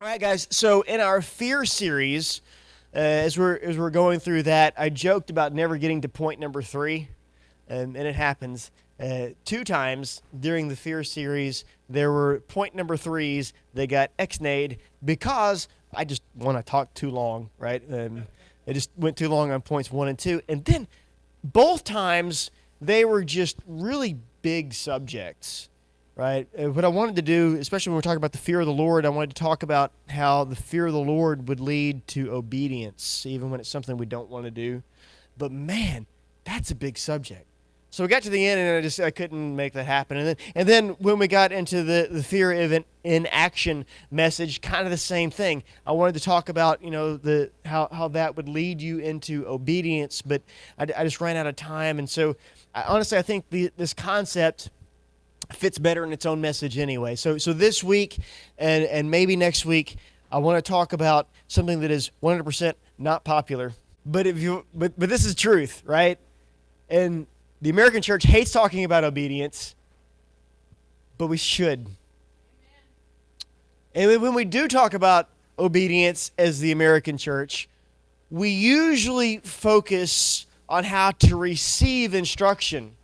All right, guys. So in our fear series, as we're going through that, I joked about never getting to point number three, and it happens two times during the fear series. There were point number threes that got ex-nayed because I just want to talk too long, right? I just went too long on points one and two, and then both times they were just really big subjects, right? What I wanted to do, especially when we're talking about the fear of the Lord, I wanted to talk about how the fear of the Lord would lead to obedience, even when it's something we don't want to do. But man, that's a big subject. So we got to the end, and I couldn't make that happen. And then when we got into the fear of inaction message, kind of the same thing. I wanted to talk about the how that would lead you into obedience, but I just ran out of time. And so honestly, I think this concept fits better in its own message anyway. So this week and maybe next week, I want to talk about something that is 100% not popular. But but this is truth, right? And the American church hates talking about obedience, but we should. And when we do talk about obedience as the American church, we usually focus on how to receive instruction.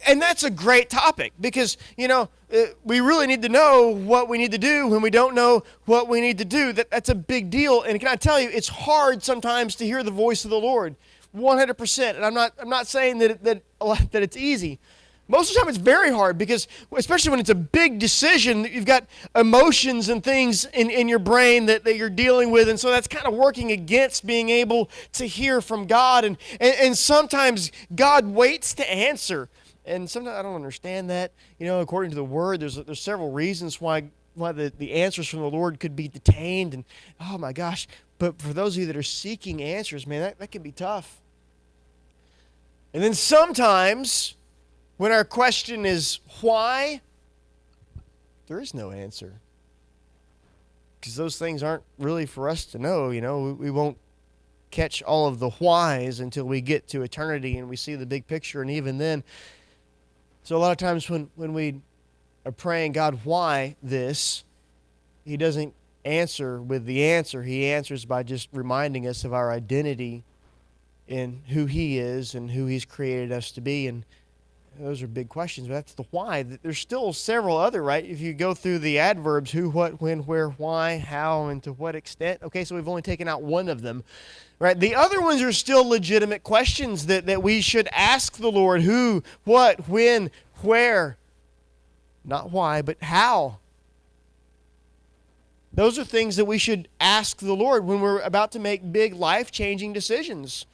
And that's a great topic because, we really need to know what we need to do when we don't know what we need to do. That's a big deal. And can I tell you, it's hard sometimes to hear the voice of the Lord, 100%. And I'm not saying that it's easy. Most of the time it's very hard because, especially when it's a big decision, you've got emotions and things in your brain that you're dealing with. And so that's kind of working against being able to hear from God. And sometimes God waits to answer. And sometimes I don't understand that. According to the Word, there's several reasons why the answers from the Lord could be detained. And, oh my gosh. But for those of you that are seeking answers, man, that can be tough. And then sometimes when our question is why, there is no answer. Because those things aren't really for us to know. We won't catch all of the whys until we get to eternity and we see the big picture. And even then, so a lot of times when we are praying, God, why this? He doesn't answer with the answer. He answers by just reminding us of our identity in who He is and who He's created us to be. And those are big questions, but that's the why. There's still several other, right? If you go through the adverbs, who, what, when, where, why, how, and to what extent. Okay, so we've only taken out one of them, right? The other ones are still legitimate questions that we should ask the Lord. Who, what, when, where. Not why, but how. Those are things that we should ask the Lord when we're about to make big life-changing decisions.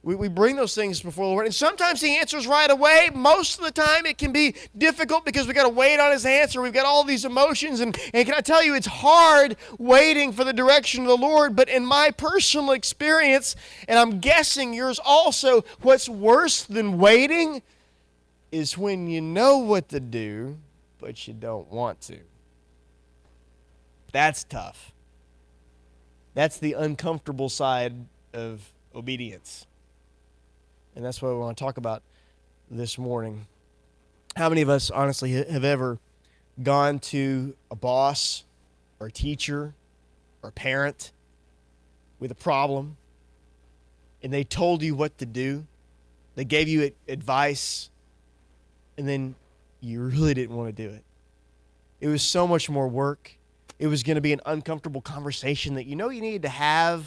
We bring those things before the Lord. And sometimes He answers right away. Most of the time it can be difficult because we've got to wait on His answer. We've got all these emotions. And can I tell you, it's hard waiting for the direction of the Lord. But in my personal experience, and I'm guessing yours also, what's worse than waiting is when you know what to do, but you don't want to. That's tough. That's the uncomfortable side of obedience. And that's what we want to talk about this morning. How many of us, honestly, have ever gone to a boss or a teacher or a parent with a problem and they told you what to do? They gave you advice and then you really didn't want to do it. It was so much more work. It was going to be an uncomfortable conversation that you needed to have,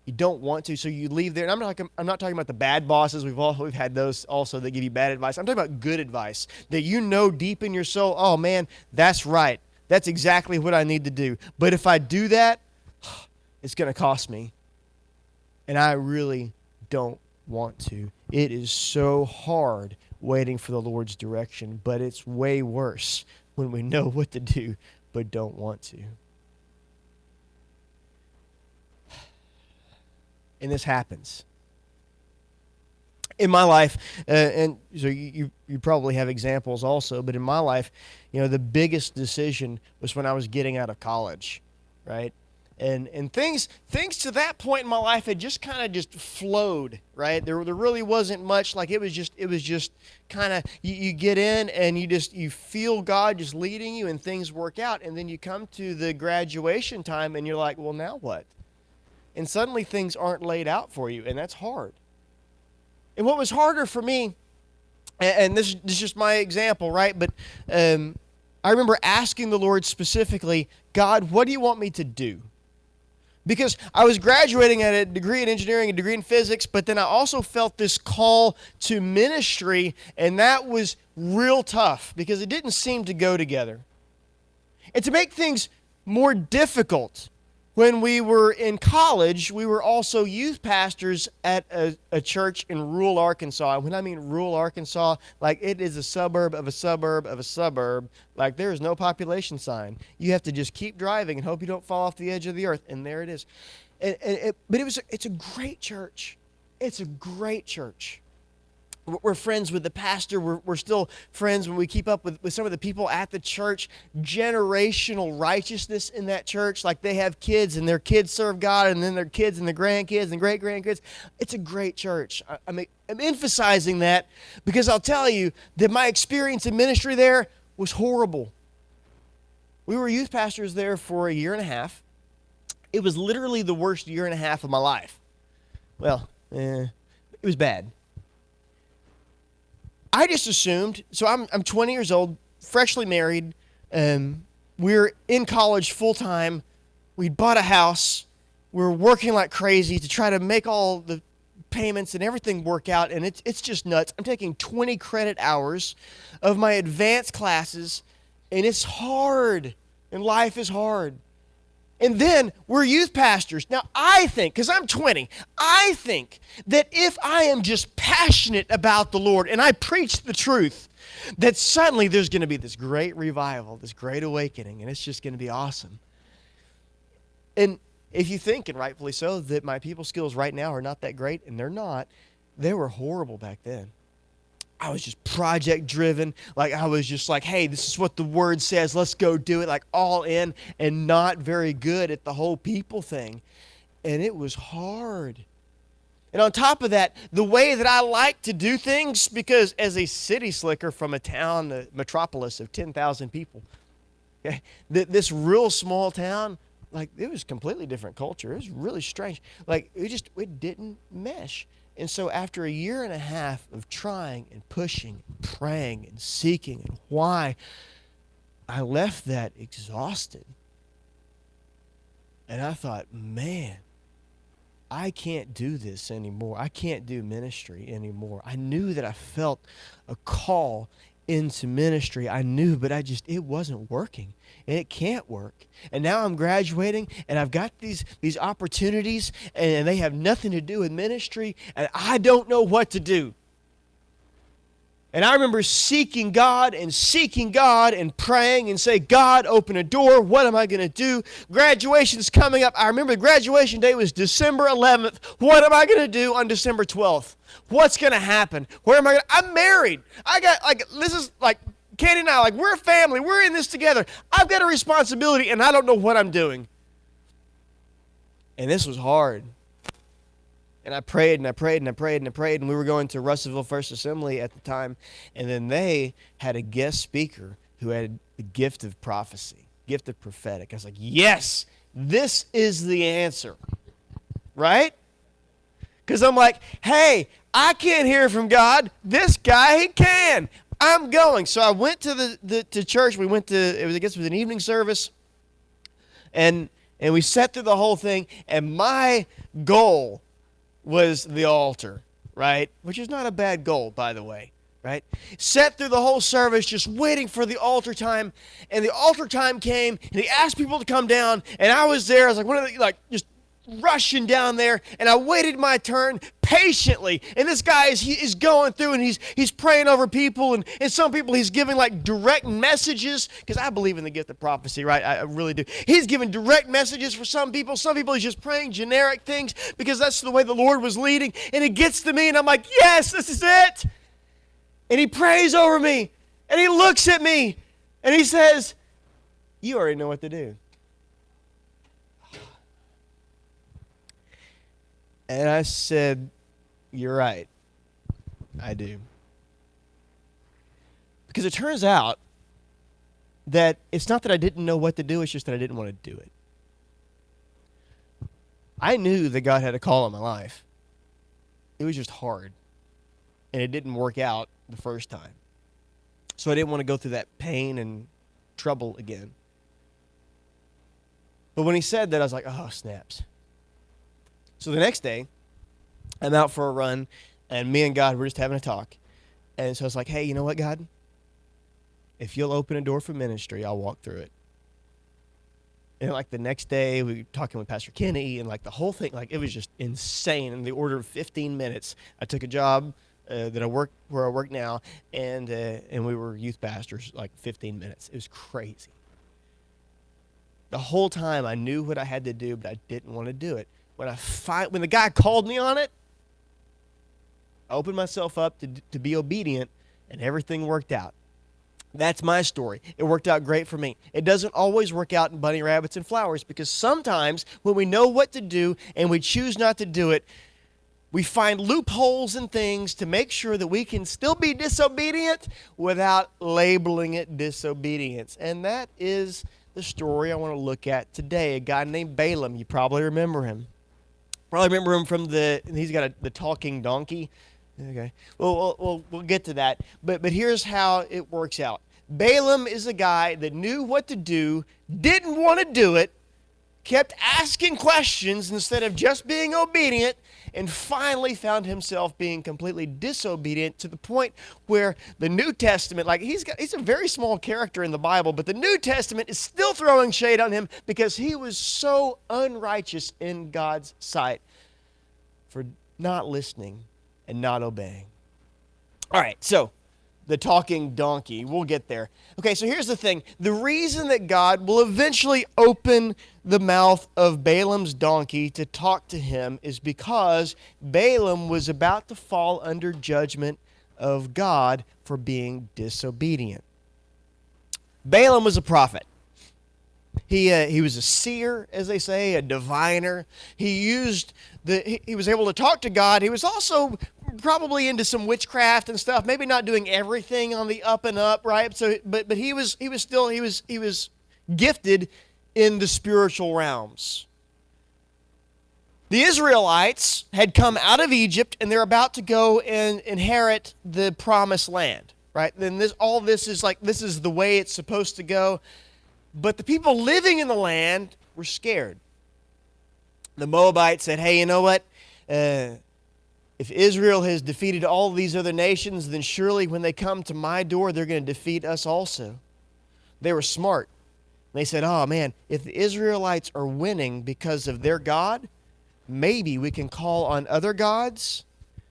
you don't want to, so you leave there. And I'm not talking about the bad bosses. We've had those also that give you bad advice. I'm talking about good advice that deep in your soul, oh man, that's right. That's exactly what I need to do. But if I do that, it's going to cost me. And I really don't want to. It is so hard waiting for the Lord's direction, but it's way worse when we know what to do but don't want to. And this happens. In my life, and so you probably have examples also, but in my life, the biggest decision was when I was getting out of college, right? And things to that point in my life had just kind of just flowed, right? There really wasn't much. Like it was just kind of you get in and you feel God just leading you and things work out, and then you come to the graduation time and you're like, well, now what? And suddenly things aren't laid out for you, and that's hard. And what was harder for me, and this is just my example, right? But I remember asking the Lord specifically, God, what do you want me to do? Because I was graduating at a degree in engineering, a degree in physics, but then I also felt this call to ministry, and that was real tough because it didn't seem to go together. And to make things more difficult, when we were in college, we were also youth pastors at a church in rural Arkansas. When I mean rural Arkansas, like it is a suburb of a suburb of a suburb. Like there is no population sign. You have to just keep driving and hope you don't fall off the edge of the earth. And there it is. But it's a great church. It's a great church. We're friends with the pastor. We're still friends when we keep up with some of the people at the church. Generational righteousness in that church. Like they have kids and their kids serve God, and then their kids and their grandkids and great-grandkids. It's a great church. I'm emphasizing that because I'll tell you that my experience in ministry there was horrible. We were youth pastors there for a year and a half. It was literally the worst year and a half of my life. Well, it was bad. I just assumed, so I'm 20 years old, freshly married, we're in college full-time, we'd bought a house, we were working like crazy to try to make all the payments and everything work out, and it's just nuts. I'm taking 20 credit hours of my advanced classes, and it's hard, and life is hard. And then we're youth pastors. Now, I think, because I'm 20, I think that if I am just passionate about the Lord and I preach the truth, that suddenly there's going to be this great revival, this great awakening, and it's just going to be awesome. And if you think, and rightfully so, that my people skills right now are not that great, and they're not, they were horrible back then. I was just project driven. Like I was just like, hey, this is what the word says. Let's go do it. Like all in, and not very good at the whole people thing. And it was hard. And on top of that, the way that I like to do things, because as a city slicker from a town, a metropolis of 10,000 people, okay, this real small town, like it was completely different culture. It was really strange. Like it didn't mesh. And so after a year and a half of trying and pushing and praying and seeking and why, I left that exhausted. And I thought, man, I can't do this anymore. I can't do ministry anymore. I knew that I felt a call into ministry. I knew, but it wasn't working. And it can't work. And now I'm graduating, and I've got these opportunities, and they have nothing to do with ministry, and I don't know what to do. And I remember seeking God and praying and say, God, open a door. What am I going to do? Graduation's coming up. I remember graduation day was December 11th. What am I going to do on December 12th? What's going to happen? Where am I going to? I'm married. I got, this is Katie and I, we're a family. We're in this together. I've got a responsibility, and I don't know what I'm doing. And this was hard. And I prayed, and I prayed, and I prayed, and I prayed, and we were going to Russellville First Assembly at the time, and then they had a guest speaker who had the gift of prophecy, gift of prophetic. I was like, yes, this is the answer, right? Because I'm like, hey, I can't hear from God. This guy, he can. I'm going. So I went to to church. We went to, I guess it was an evening service, and we sat through the whole thing, and my goal was the altar, right? Which is not a bad goal, by the way, right? Sat through the whole service just waiting for the altar time, and the altar time came, and he asked people to come down, and I was there. I was like, one of the, just rushing down there, and I waited my turn patiently, and this guy is going through, and he's praying over people, and some people he's giving direct messages, because I believe in the gift of prophecy, right? I really do. He's giving direct messages for some people he's just praying generic things, because that's the way the Lord was leading, and it gets to me, and I'm like, yes, this is it. And he prays over me, and he looks at me, and he says, you already know what to do. And I said, you're right. I do. Because it turns out that it's not that I didn't know what to do, it's just that I didn't want to do it. I knew that God had a call on my life. It was just hard. And it didn't work out the first time. So I didn't want to go through that pain and trouble again. But when he said that, I was like, oh, snaps. So the next day, I'm out for a run, and me and God were just having a talk. And so I was like, hey, you know what, God? If you'll open a door for ministry, I'll walk through it. And like the next day, we were talking with Pastor Kenny, and like the whole thing, like it was just insane. In the order of 15 minutes, I took a job that I work where I work now, and we were youth pastors. Like 15 minutes, it was crazy. The whole time, I knew what I had to do, but I didn't want to do it. When the guy called me on it, I opened myself up to be obedient, and everything worked out. That's my story. It worked out great for me. It doesn't always work out in bunny rabbits and flowers, because sometimes when we know what to do and we choose not to do it, we find loopholes and things to make sure that we can still be disobedient without labeling it disobedience. And that is the story I want to look at today. A guy named Balaam. You probably remember him. Probably remember him from he's got the talking donkey. Okay. Well, we'll get to that. But here's how it works out. Balaam is a guy that knew what to do, didn't want to do it, kept asking questions instead of just being obedient, and finally found himself being completely disobedient to the point where the New Testament, like he's a very small character in the Bible, but the New Testament is still throwing shade on him because he was so unrighteous in God's sight for not listening and not obeying. All right, so the talking donkey, we'll get there. Okay, so here's the thing. The reason that God will eventually open the mouth of Balaam's donkey to talk to him is because Balaam was about to fall under judgment of God for being disobedient. Balaam was a prophet. He was a seer, as they say, a diviner. He was able to talk to God. He was also probably into some witchcraft and stuff. Maybe not doing everything on the up and up, right? So, but he was gifted in the spiritual realms. The Israelites had come out of Egypt, and they're about to go and inherit the promised land, right? Then this is the way it's supposed to go. But the people living in the land were scared. The Moabites said, hey, you know what? If Israel has defeated all these other nations, then surely when they come to my door, they're going to defeat us also. They were smart. They said, oh man, if the Israelites are winning because of their God, maybe we can call on other gods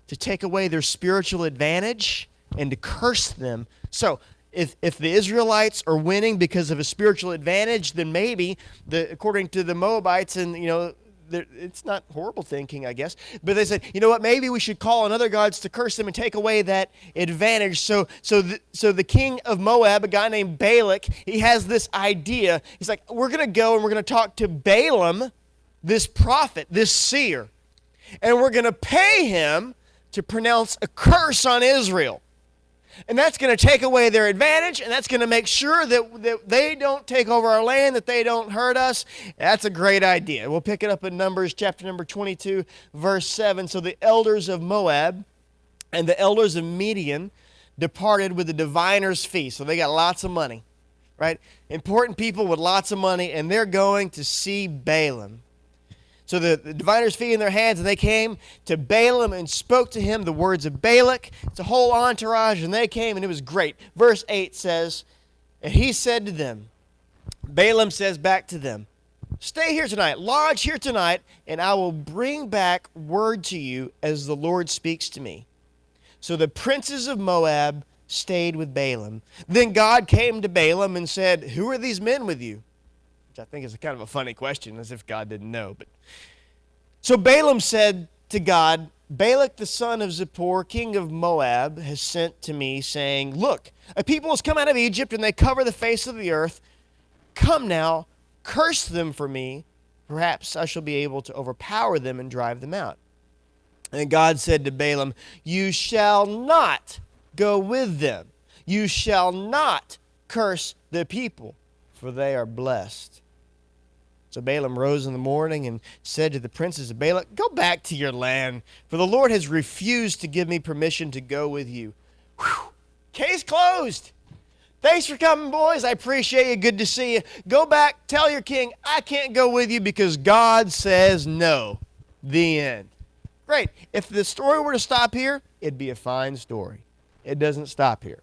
to take away their spiritual advantage and to curse them. So if the Israelites are winning because of a spiritual advantage, then maybe, according to the Moabites, and it's not horrible thinking, I guess, but they said, you know what, maybe we should call on other gods to curse them and take away that advantage. So the king of Moab, a guy named Balak, he has this idea. He's like, we're going to go and we're going to talk to Balaam, this prophet, this seer, and we're going to pay him to pronounce a curse on Israel. And that's going to take away their advantage, and that's going to make sure that they don't take over our land, that they don't hurt us. That's a great idea. We'll pick it up in Numbers chapter number 22, verse 7. So the elders of Moab and the elders of Midian departed with the diviner's fee. So they got lots of money, right? Important people with lots of money, and they're going to see Balaam. So the diviner's fee in their hands, and they came to Balaam and spoke to him the words of Balak. It's a whole entourage, and they came, and it was great. Verse 8 says, and he said to them, Balaam says back to them, stay here tonight, lodge here tonight, and I will bring back word to you as the Lord speaks to me. So the princes of Moab stayed with Balaam. Then God came to Balaam and said, who are these men with you? Which I think is kind of a funny question, as if God didn't know. But so Balaam said to God, Balak the son of Zippor, king of Moab, has sent to me, saying, look, a people has come out of Egypt, and they cover the face of the earth. Come now, curse them for me. Perhaps I shall be able to overpower them and drive them out. And God said to Balaam, you shall not go with them. You shall not curse the people, for they are blessed. So Balaam rose in the morning and said to the princes of Balak, go back to your land, for the Lord has refused to give me permission to go with you. Whew. Case closed. Thanks for coming, boys. I appreciate you. Good to see you. Go back, tell your king, I can't go with you because God says no. The end. Great. If the story were to stop here, it'd be a fine story. It doesn't stop here.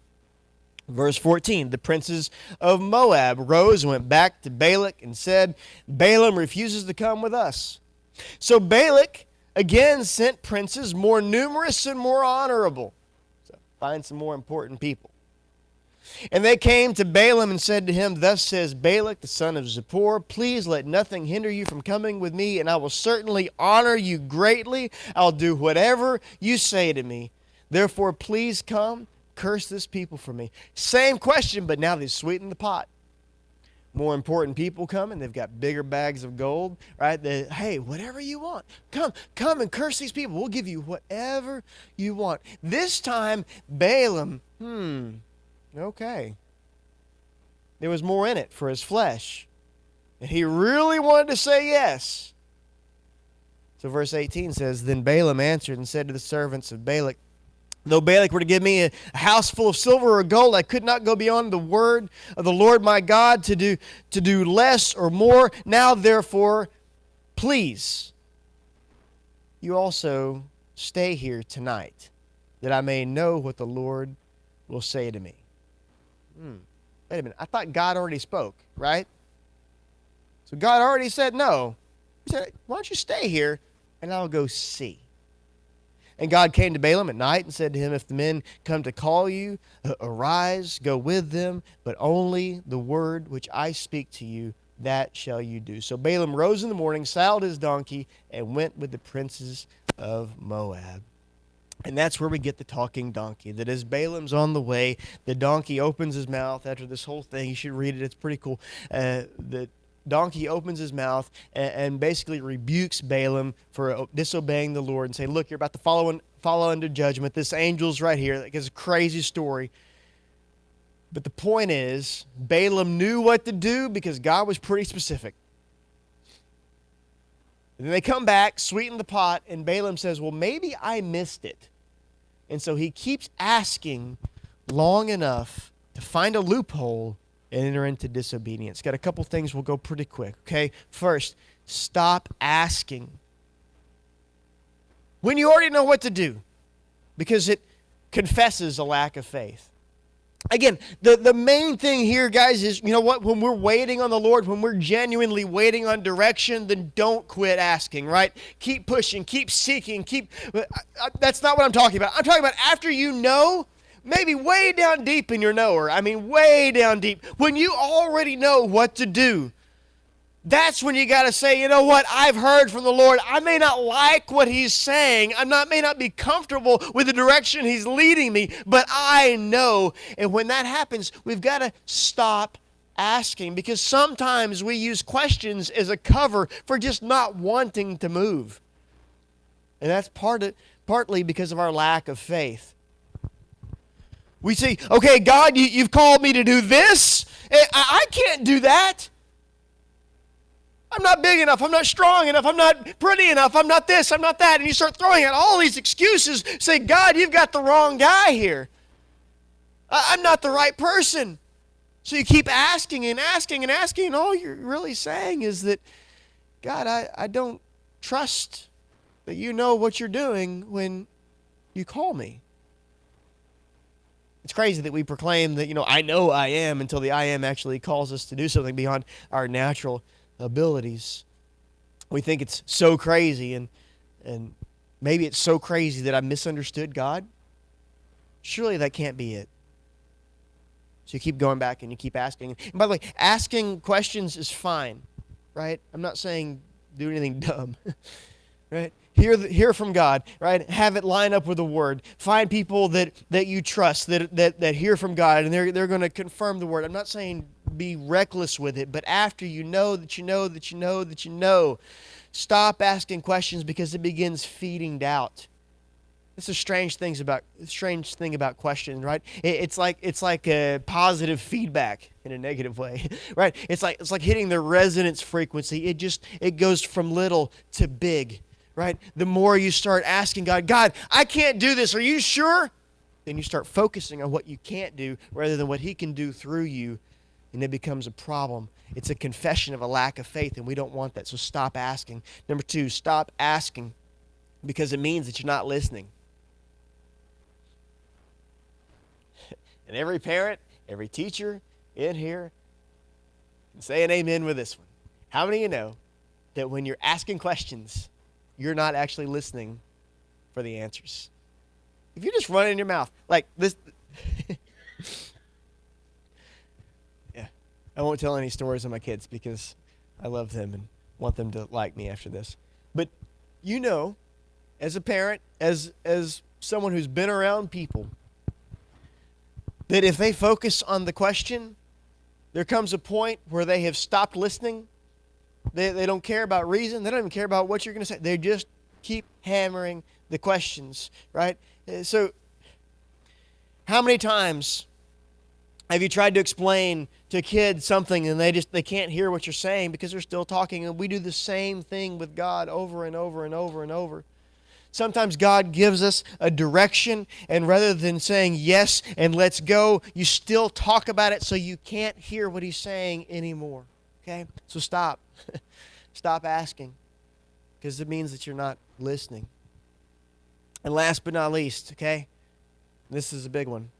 Verse 14, the princes of Moab rose and went back to Balak and said, Balaam refuses to come with us. So Balak again sent princes more numerous and more honorable. So find some more important people. And they came to Balaam and said to him, thus says Balak, the son of Zippor, please let nothing hinder you from coming with me, and I will certainly honor you greatly. I'll do whatever you say to me. Therefore, please come, curse this people for me. Same question, but now they've sweetened the pot. More important people come, and they've got bigger bags of gold, right? Hey, whatever you want. Come and curse these people. We'll give you whatever you want. This time, Balaam, okay. There was more in it for his flesh. And he really wanted to say yes. So verse 18 says, then Balaam answered and said to the servants of Balak, though Balak were to give me a house full of silver or gold, I could not go beyond the word of the Lord my God to do less or more. Now, therefore, please, you also stay here tonight, that I may know what the Lord will say to me. Wait a minute. I thought God already spoke, right? So God already said no. He said, why don't you stay here, and I'll go see. And God came to Balaam at night and said to him, if the men come to call you, arise, go with them, but only the word which I speak to you, that shall you do. So Balaam rose in the morning, saddled his donkey, and went with the princes of Moab. And that's where we get the talking donkey, that as Balaam's on the way, the donkey opens his mouth after this whole thing. You should read it. It's pretty cool. The donkey opens his mouth and basically rebukes Balaam for disobeying the Lord and saying, look, you're about to follow under judgment. This angel's right here. It's a crazy story. But the point is, Balaam knew what to do because God was pretty specific. And then they come back, sweeten the pot, and Balaam says, well, maybe I missed it. And so he keeps asking long enough to find a loophole and enter into disobedience. Got a couple things. We'll go pretty quick, okay? First, stop asking when you already know what to do, because it confesses a lack of faith. Again, the main thing here, guys, is, you know what? When we're waiting on the Lord, when we're genuinely waiting on direction, then don't quit asking, right? Keep pushing, keep seeking, that's not what I'm talking about. I'm talking about after you know, maybe way down deep in your knower. I mean, way down deep. When you already know what to do, that's when you got to say, you know what, I've heard from the Lord. I may not like what he's saying. May not be comfortable with the direction he's leading me, but I know. And when that happens, we've got to stop asking, because sometimes we use questions as a cover for just not wanting to move. And that's partly because of our lack of faith. We say, okay, God, you've called me to do this. I can't do that. I'm not big enough. I'm not strong enough. I'm not pretty enough. I'm not this. I'm not that. And you start throwing out all these excuses. Say, God, you've got the wrong guy here. I'm not the right person. So you keep asking and asking and asking. And all you're really saying is that, God, I don't trust that you know what you're doing when you call me. It's crazy that we proclaim that, I know I am, until the I am actually calls us to do something beyond our natural abilities. We think it's so crazy, and maybe it's so crazy that I misunderstood God. Surely that can't be it. So you keep going back and you keep asking. And by the way, asking questions is fine, right? I'm not saying do anything dumb, right? Hear from God, right? Have it line up with the Word. Find people that you trust, that hear from God, and they're going to confirm the Word. I'm not saying be reckless with it, but after you know that you know, stop asking questions, because it begins feeding doubt. It's a strange thing about questions, right? It's like a positive feedback in a negative way, right? It's like hitting the resonance frequency. It goes from little to big, right? The more you start asking God, I can't do this. Are you sure? Then you start focusing on what you can't do rather than what He can do through you, and it becomes a problem. It's a confession of a lack of faith, and we don't want that. So stop asking. Number 2, stop asking because it means that you're not listening. And every parent, every teacher in here can say an amen with this one. How many of you know that when you're asking questions, you're not actually listening for the answers? If you're just running your mouth like this, yeah, I won't tell any stories of my kids because I love them and want them to like me after this. But you know, as a parent, as someone who's been around people, that if they focus on the question, there comes a point where they have stopped listening. They don't care about reason. They don't even care about what you're going to say. They just keep hammering the questions, right? So how many times have you tried to explain to a kid something and they can't hear what you're saying because they're still talking? And we do the same thing with God over and over and over and over. Sometimes God gives us a direction, and rather than saying yes and let's go, you still talk about it so you can't hear what He's saying anymore. Okay? So stop. Stop asking, because it means that you're not listening. And last but not least, okay? This is a big one.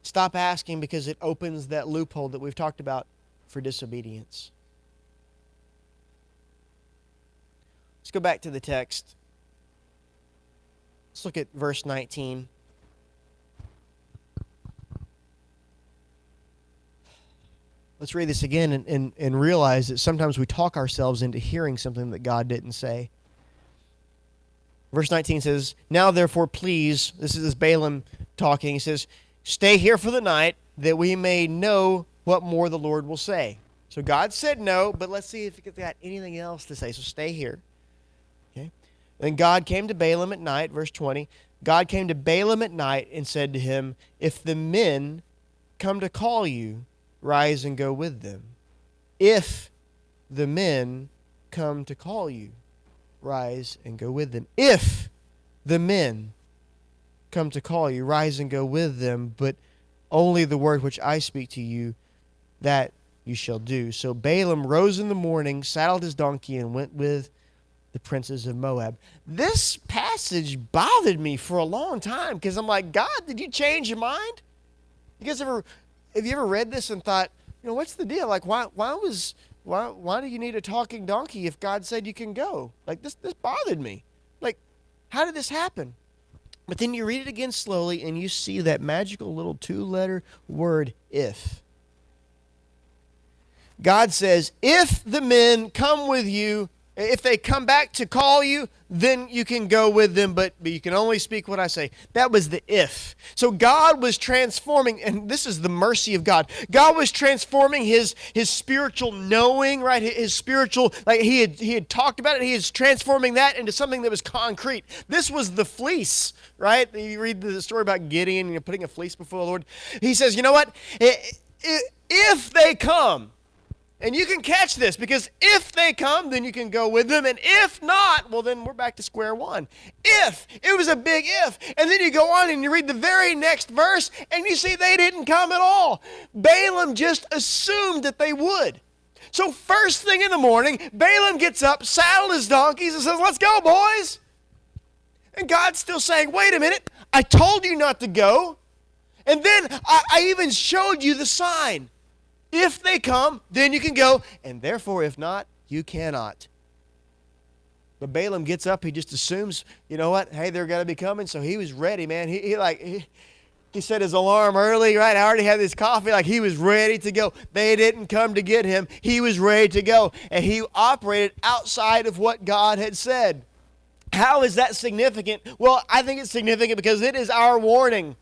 Stop asking because it opens that loophole that we've talked about for disobedience. Let's go back to the text. Let's look at verse 19. Let's read this again and realize that sometimes we talk ourselves into hearing something that God didn't say. Verse 19 says, "Now therefore please," this is Balaam talking, he says, "stay here for the night that we may know what more the Lord will say." So God said no, but let's see if he's got anything else to say. So stay here. Okay. Then God came to Balaam at night, verse 20. God came to Balaam at night and said to him, "If the men come to call you, rise and go with them." If the men come to call you, rise and go with them. If the men come to call you, rise and go with them, but only the word which I speak to you, that you shall do. So Balaam rose in the morning, saddled his donkey, and went with the princes of Moab. This passage bothered me for a long time because I'm like, God, did you change your mind? Have you ever read this and thought, what's the deal? Like, why do you need a talking donkey if God said you can go? Like, this bothered me. Like, how did this happen? But then you read it again slowly and you see that magical little 2-letter word, if. God says, if the men come with you, if they come back to call you, then you can go with them, but you can only speak what I say. That was the if. So God was transforming, and this is the mercy of God. God was transforming his spiritual knowing, right? His spiritual, like he had talked about it, he is transforming that into something that was concrete. This was the fleece, right? You read the story about Gideon, putting a fleece before the Lord. He says, you know what? If they come, and you can catch this, because if they come, then you can go with them. And if not, well, then we're back to square one. If. It was a big if. And then you go on and you read the very next verse, and you see they didn't come at all. Balaam just assumed that they would. So first thing in the morning, Balaam gets up, saddled his donkeys, and says, let's go, boys. And God's still saying, wait a minute, I told you not to go. And then I even showed you the sign. If they come, then you can go, and therefore, if not, you cannot. But Balaam gets up, he just assumes, you know what, hey, they're going to be coming, so he was ready, man. He set his alarm early, right? I already had this coffee, like he was ready to go. They didn't come to get him. He was ready to go, and he operated outside of what God had said. How is that significant? Well, I think it's significant because it is our warning.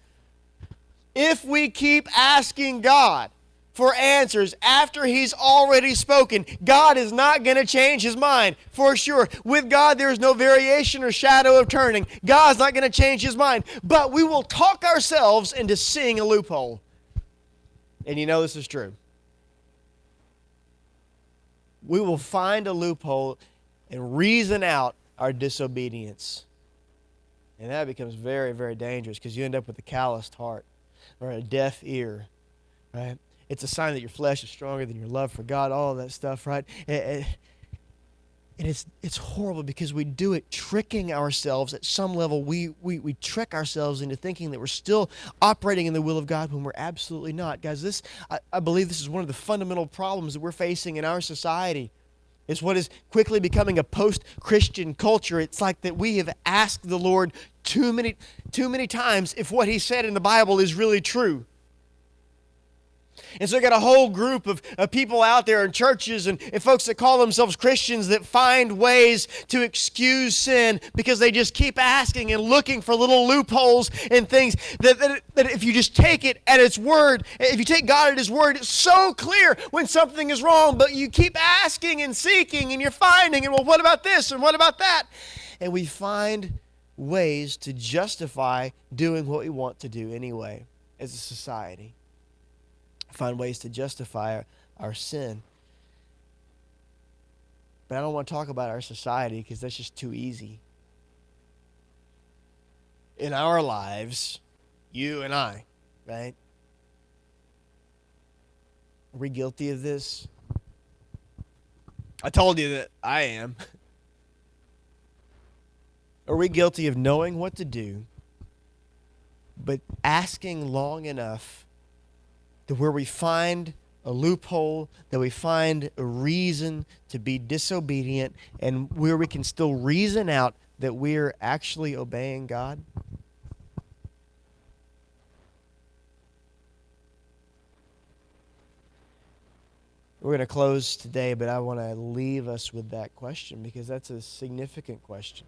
If we keep asking God, for answers after he's already spoken. God is not going to change his mind, for sure. With God, there is no variation or shadow of turning. God's not going to change his mind. But we will talk ourselves into seeing a loophole. And you know this is true. We will find a loophole and reason out our disobedience. And that becomes very, very dangerous because you end up with a calloused heart or a deaf ear, right? It's a sign that your flesh is stronger than your love for God, all of that stuff, right? And it's horrible because we do it tricking ourselves at some level. We trick ourselves into thinking that we're still operating in the will of God when we're absolutely not. Guys, I believe this is one of the fundamental problems that we're facing in our society. It's what is quickly becoming a post-Christian culture. It's like that we have asked the Lord too many times if what he said in the Bible is really true. And so you got a whole group of people out there in churches and folks that call themselves Christians that find ways to excuse sin because they just keep asking and looking for little loopholes and things that if you just take it at its word, if you take God at his word, it's so clear when something is wrong, but you keep asking and seeking and you're finding, and well, what about this and what about that? And we find ways to justify doing what we want to do anyway as a society. Find ways to justify our sin. But I don't want to talk about our society because that's just too easy. In our lives, you and I, right? Are we guilty of this? I told you that I am. Are we guilty of knowing what to do, but asking long enough to where we find a loophole, that we find a reason to be disobedient, and where we can still reason out that we're actually obeying God? We're going to close today, but I want to leave us with that question because that's a significant question.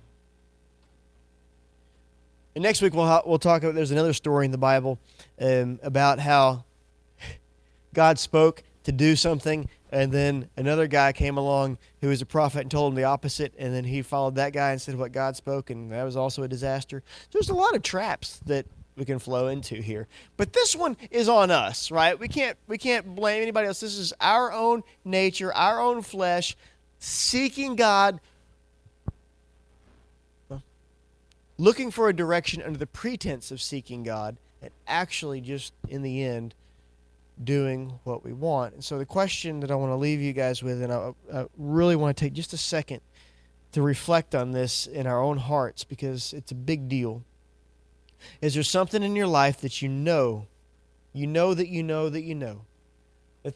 And next week we'll talk about, there's another story in the Bible about how God spoke to do something, and then another guy came along who was a prophet and told him the opposite, and then he followed that guy and said what God spoke, and that was also a disaster. There's a lot of traps that we can flow into here. But this one is on us, right? We can't blame anybody else. This is our own nature, our own flesh, seeking God, looking for a direction under the pretense of seeking God, and actually just, in the end, doing what we want. And so the question that I want to leave you guys with, and I really want to take just a second to reflect on this in our own hearts because it's a big deal. Is there something in your life that you know that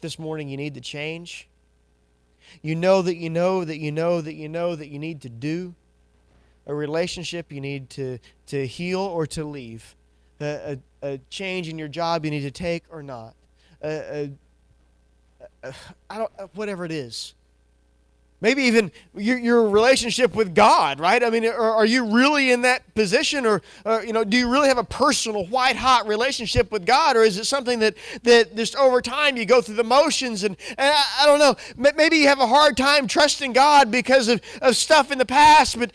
this morning you need to change? You know that you need to do? A relationship you need to heal or to leave? A change in your job you need to take or not? Whatever it is. Maybe even your relationship with God, right? I mean, are you really in that position, or do you really have a personal, white-hot relationship with God, or is it something that just over time you go through the motions, and I don't know. Maybe you have a hard time trusting God because of stuff in the past, but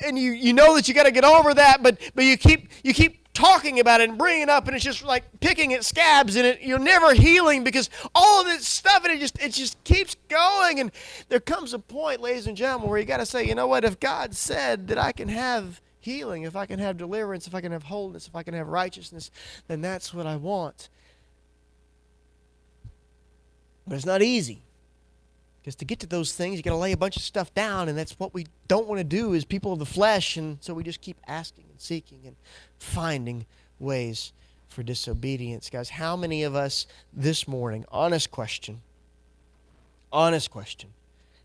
and you know that you got to get over that, but you keep talking about it and bringing it up, and it's just like picking at scabs, and you're never healing because all of this stuff, and it just keeps going. And there comes a point, ladies and gentlemen, where you got to say, you know what? If God said that I can have healing, if I can have deliverance, if I can have wholeness, if I can have righteousness, then that's what I want. But it's not easy. Because to get to those things, you got to lay a bunch of stuff down, and that's what we don't want to do as people of the flesh, and so we just keep asking and seeking and finding ways for disobedience. Guys, how many of us this morning, honest question,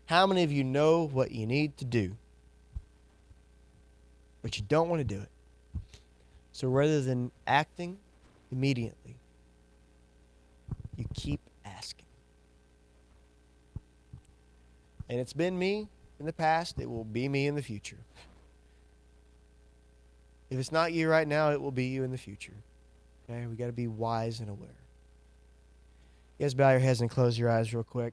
how many of you know what you need to do, but you don't want to do it? So rather than acting immediately, you keep asking. And it's been me in the past. It will be me in the future. If it's not you right now, it will be you in the future. Okay? We got to be wise and aware. You guys bow your heads and close your eyes real quick.